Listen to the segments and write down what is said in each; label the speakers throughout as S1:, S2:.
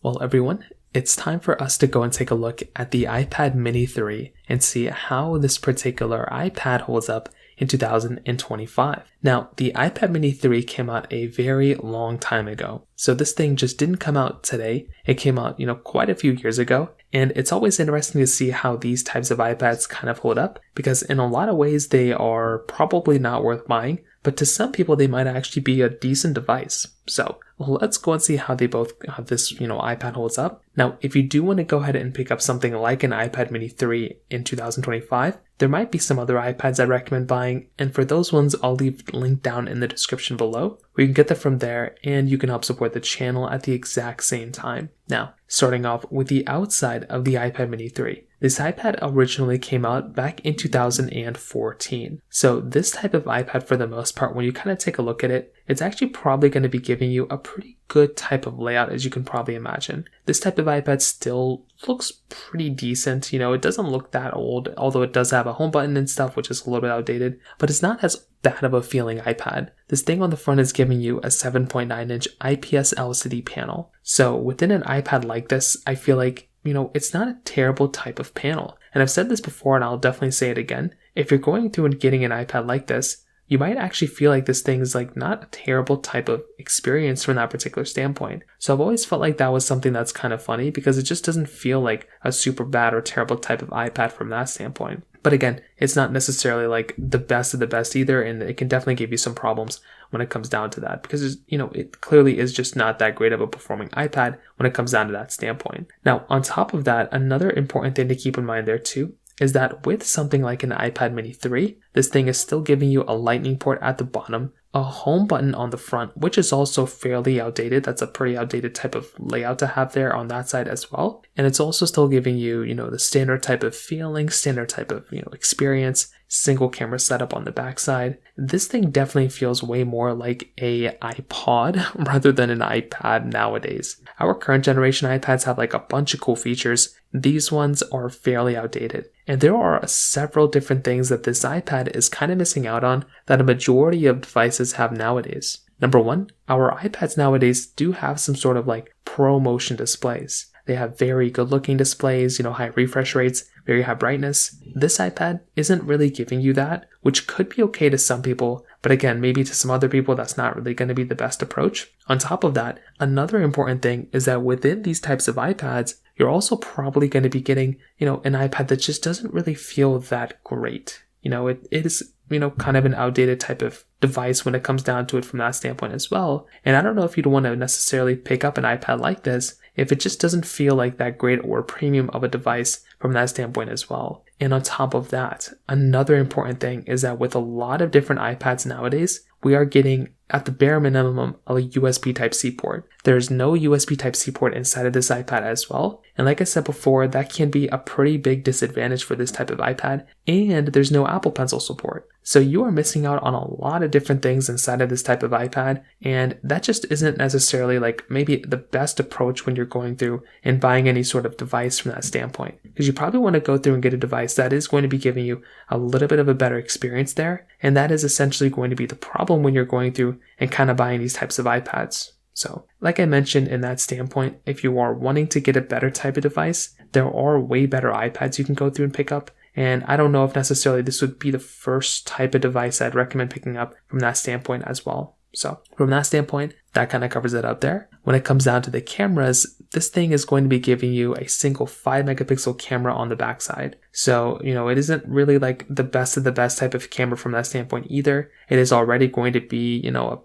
S1: Well, everyone, it's time for us to go and take a look at the iPad Mini 3 and see how this particular iPad holds up in 2025. Now, the iPad Mini 3 came out a very long time ago. So this thing just didn't come out today. It came out, quite a few years ago. And it's always interesting to see how these types of iPads kind of hold up, because in a lot of ways they are probably not worth buying, but to some people they might actually be a decent device. So let's go and see how this iPad holds up. Now, if you do want to go ahead and pick up something like an iPad Mini 3 in 2025, there might be some other iPads I'd recommend buying, and for those ones I'll leave the link down in the description below, where you can get them from there and you can help support the channel at the exact same time. Now, starting off with the outside of the iPad Mini 3. This iPad originally came out back in 2014. So this type of iPad, for the most part, when you kind of take a look at it, it's actually probably going to be giving you a pretty good type of layout, as you can probably imagine. This type of iPad still looks pretty decent. It doesn't look that old, although it does have a home button and stuff, which is a little bit outdated, but it's not as bad of a feeling iPad. This thing on the front is giving you a 7.9-inch IPS LCD panel. So within an iPad like this, I feel like it's not a terrible type of panel. And I've said this before and I'll definitely say it again. If you're going through and getting an iPad like this, you might actually feel like this thing is not a terrible type of experience from that particular standpoint. So I've always felt like that was something that's kind of funny, because it just doesn't feel like a super bad or terrible type of iPad from that standpoint. But again, it's not necessarily like the best of the best either, and it can definitely give you some problems when it comes down to that, because it clearly is just not that great of a performing iPad when it comes down to that standpoint. Now, on top of that, another important thing to keep in mind there too is that with something like an iPad Mini 3, this thing is still giving you a lightning port at the bottom, a home button on the front, which is also fairly outdated. That's a pretty outdated type of layout to have there on that side as well. And it's also still giving you, the standard type of feeling, standard type of, experience, single camera setup on the backside. This thing definitely feels way more like a iPod rather than an iPad nowadays. Our current generation iPads have a bunch of cool features. These ones are fairly outdated. And there are several different things that this iPad is kind of missing out on that a majority of devices have nowadays. Number one, our iPads nowadays do have some sort of pro motion displays. They have very good looking displays, high refresh rates, very high brightness. This iPad isn't really giving you that, which could be okay to some people, but again, maybe to some other people that's not really going to be the best approach. On top of that, another important thing is that within these types of iPads, you're also probably going to be getting, an iPad that just doesn't really feel that great. It is, kind of an outdated type of device when it comes down to it from that standpoint as well. And I don't know if you'd want to necessarily pick up an iPad like this if it just doesn't feel like that great or premium of a device from that standpoint as well. And on top of that, another important thing is that with a lot of different iPads nowadays, we are getting, at the bare minimum, a USB Type-C port. There's no USB Type-C port inside of this iPad as well. And like I said before, that can be a pretty big disadvantage for this type of iPad. And there's no Apple Pencil support. So you are missing out on a lot of different things inside of this type of iPad. And that just isn't necessarily maybe the best approach when you're going through and buying any sort of device from that standpoint. Because you probably want to go through and get a device that is going to be giving you a little bit of a better experience there. And that is essentially going to be the problem when you're going through and kind of buying these types of iPads. So, like I mentioned in that standpoint, if you are wanting to get a better type of device, there are way better iPads you can go through and pick up. And I don't know if necessarily this would be the first type of device I'd recommend picking up from that standpoint as well. So from that standpoint, that kind of covers it up there. When it comes down to the cameras, this thing is going to be giving you a single 5 megapixel camera on the backside. So, it isn't really the best of the best type of camera from that standpoint either. It is already going to be, a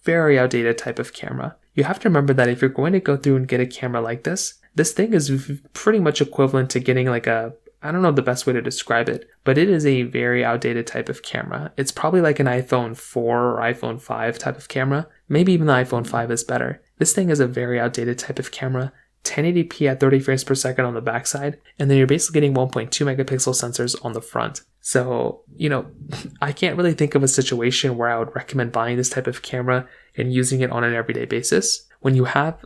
S1: very outdated type of camera. You have to remember that if you're going to go through and get a camera like this thing is pretty much equivalent to getting I don't know the best way to describe it, but it is a very outdated type of camera. It's probably like an iPhone 4 or iPhone 5 type of camera. Maybe even the iPhone 5 is better. This thing is a very outdated type of camera. 1080p at 30 frames per second on the backside, and then you're basically getting 1.2 megapixel sensors on the front. So, I can't really think of a situation where I would recommend buying this type of camera and using it on an everyday basis. If you have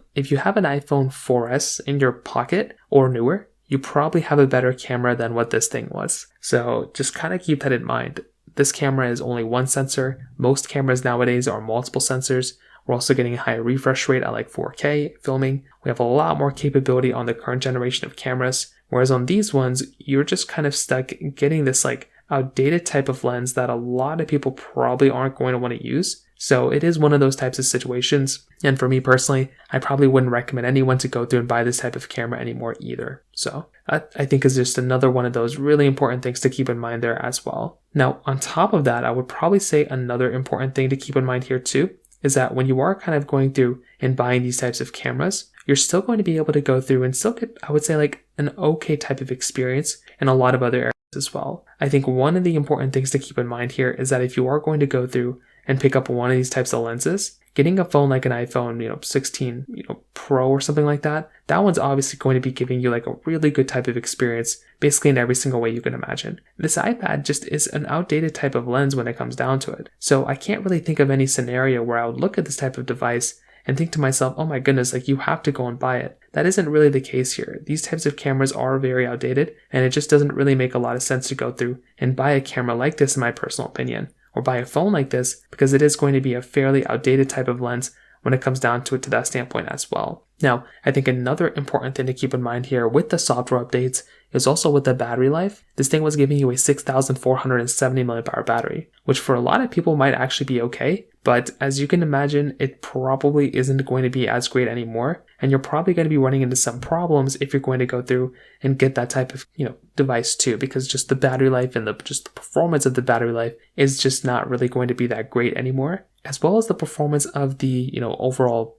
S1: an iPhone 4S in your pocket or newer, you probably have a better camera than what this thing was. So just kind of keep that in mind. This camera is only one sensor. Most cameras nowadays are multiple sensors, We're also getting a higher refresh rate at like 4K filming. We have a lot more capability on the current generation of cameras. Whereas on these ones, you're just kind of stuck getting this like outdated type of lens that a lot of people probably aren't going to want to use. So it is one of those types of situations. And for me personally, I probably wouldn't recommend anyone to go through and buy this type of camera anymore either. So I think is just another one of those really important things to keep in mind there as well. Now, on top of that, I would probably say another important thing to keep in mind here too is that when you are kind of going through and buying these types of cameras, you're still going to be able to go through and still get, I would say, like an okay type of experience in a lot of other areas as well. I think one of the important things to keep in mind here is that if you are going to go through and pick up one of these types of lenses, getting a phone like an iPhone, 16, Pro or something like that, that one's obviously going to be giving you like a really good type of experience, basically in every single way you can imagine. This iPad just is an outdated type of lens when it comes down to it. So I can't really think of any scenario where I would look at this type of device and think to myself, oh my goodness, like you have to go and buy it. That isn't really the case here. These types of cameras are very outdated, and it just doesn't really make a lot of sense to go through and buy a camera like this, in my personal opinion, or buy a phone like this, because it is going to be a fairly outdated type of lens when it comes down to it to that standpoint as well. Now, I think another important thing to keep in mind here with the software updates is also with the battery life. This thing was giving you a 6,470 milliamp battery, which for a lot of people might actually be okay, but as you can imagine, it probably isn't going to be as great anymore, and you're probably going to be running into some problems if you're going to go through and get that type of device too, because just the battery life and the performance of the battery life is just not really going to be that great anymore, as well as the performance of the overall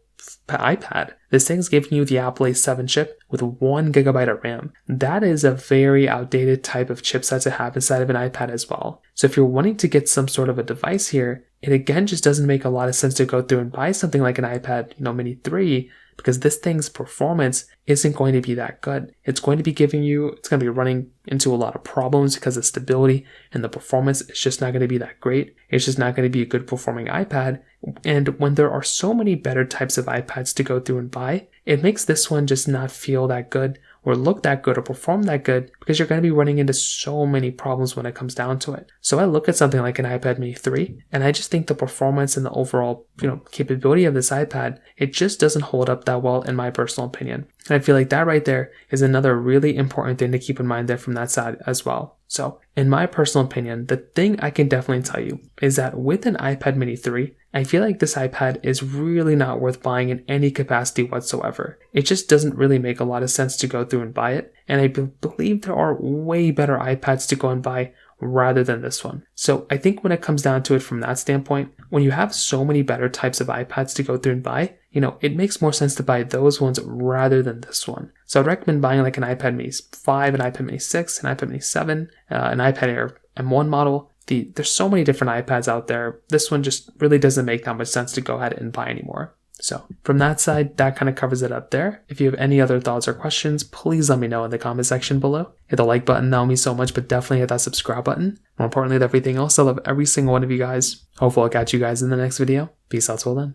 S1: iPad. This thing's giving you the Apple A7 chip with 1 gigabyte of RAM. That is a very outdated type of chipset to have inside of an iPad as well. So if you're wanting to get some sort of a device here, it again just doesn't make a lot of sense to go through and buy something like an iPad Mini 3, because this thing's performance isn't going to be that good. It's going to be running into a lot of problems because the stability and the performance is just not going to be that great. It's just not going to be a good performing iPad. And when there are so many better types of iPads to go through and buy, it makes this one just not feel that good or look that good or perform that good, because you're going to be running into so many problems when it comes down to it. So I look at something like an iPad mini 3, and I just think the performance and the overall capability of this iPad, it just doesn't hold up that well in my personal opinion. And I feel like that right there is another really important thing to keep in mind there from that side as well. So in my personal opinion, the thing I can definitely tell you is that with an iPad mini 3, I feel like this iPad is really not worth buying in any capacity whatsoever. It just doesn't really make a lot of sense to go through and buy it. And I believe there are way better iPads to go and buy rather than this one. So I think when it comes down to it from that standpoint, when you have so many better types of iPads to go through and buy, it makes more sense to buy those ones rather than this one. So I'd recommend buying like an iPad mini 5, an iPad mini 6, an iPad mini 7, an iPad Air M1 model. There's so many different iPads out there. This one just really doesn't make that much sense to go ahead and buy anymore. So from that side, that kind of covers it up there. If you have any other thoughts or questions, please let me know in the comment section below. Hit the like button, that would mean so much, but definitely hit that subscribe button. More importantly than everything else, I love every single one of you guys. Hopefully I'll catch you guys in the next video. Peace out till then.